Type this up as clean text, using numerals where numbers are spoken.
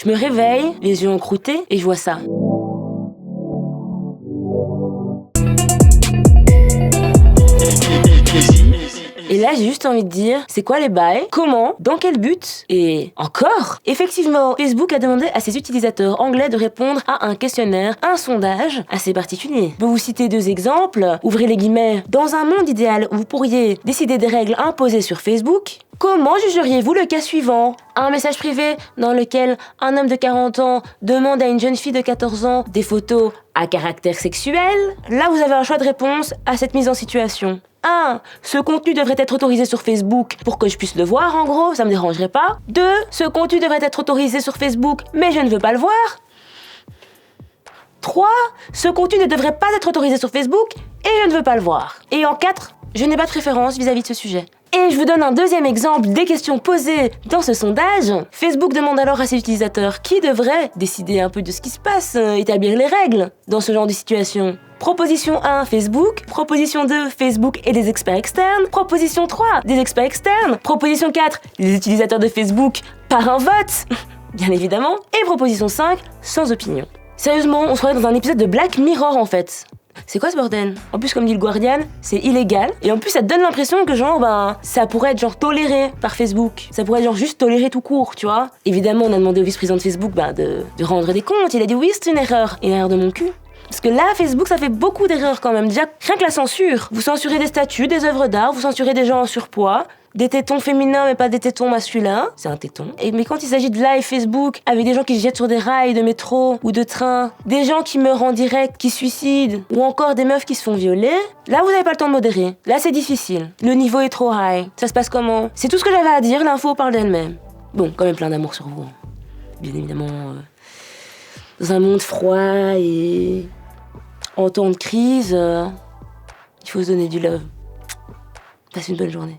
Je me réveille, les yeux encroutés, et je vois ça. Et là, j'ai juste envie de dire, c'est quoi les bails? Comment? Dans quel but? Et encore? Effectivement, Facebook a demandé à ses utilisateurs anglais de répondre à un questionnaire, un sondage assez particulier. Je peux vous citer 2 exemples. Ouvrez les guillemets. Dans un monde idéal où vous pourriez décider des règles imposées sur Facebook, comment jugeriez-vous le cas suivant? Un message privé dans lequel un homme de 40 ans demande à une jeune fille de 14 ans des photos à caractère sexuel? Là, vous avez un choix de réponse à cette mise en situation. 1. Ce contenu devrait être autorisé sur Facebook pour que je puisse le voir, en gros, ça me dérangerait pas. 2. Ce contenu devrait être autorisé sur Facebook, mais je ne veux pas le voir. 3. Ce contenu ne devrait pas être autorisé sur Facebook et je ne veux pas le voir. Et en 4. Je n'ai pas de préférence vis-à-vis de ce sujet. Et je vous donne un deuxième exemple des questions posées dans ce sondage. Facebook demande alors à ses utilisateurs qui devraient décider un peu de ce qui se passe, établir les règles dans ce genre de situation. Proposition 1, Facebook. Proposition 2, Facebook et des experts externes. Proposition 3, des experts externes. Proposition 4, les utilisateurs de Facebook par un vote, bien évidemment. Et proposition 5, sans opinion. Sérieusement, on se croirait dans un épisode de Black Mirror en fait. C'est quoi ce bordel? En plus, comme dit le Guardian, c'est illégal. Et en plus, ça te donne l'impression que ça pourrait être toléré par Facebook. Ça pourrait être juste toléré tout court, tu vois. Évidemment, on a demandé au vice-président de Facebook de rendre des comptes. Il a dit oui, c'est une erreur de mon cul. Parce que là, Facebook, ça fait beaucoup d'erreurs quand même. Déjà, rien que la censure. Vous censurez des statues, des œuvres d'art, vous censurez des gens en surpoids, des tétons féminins mais pas des tétons masculins. C'est un téton. Mais quand il s'agit de live Facebook, avec des gens qui se jettent sur des rails de métro ou de train, des gens qui meurent en direct, qui se suicident, ou encore des meufs qui se font violer, là, vous n'avez pas le temps de modérer. Là, c'est difficile. Le niveau est trop high. Ça se passe comment? C'est tout ce que j'avais à dire, l'info parle d'elle-même. Bon, quand même plein d'amour sur vous. Bien évidemment, dans un monde froid et en temps de crise, il faut se donner du love. Passe une bonne journée.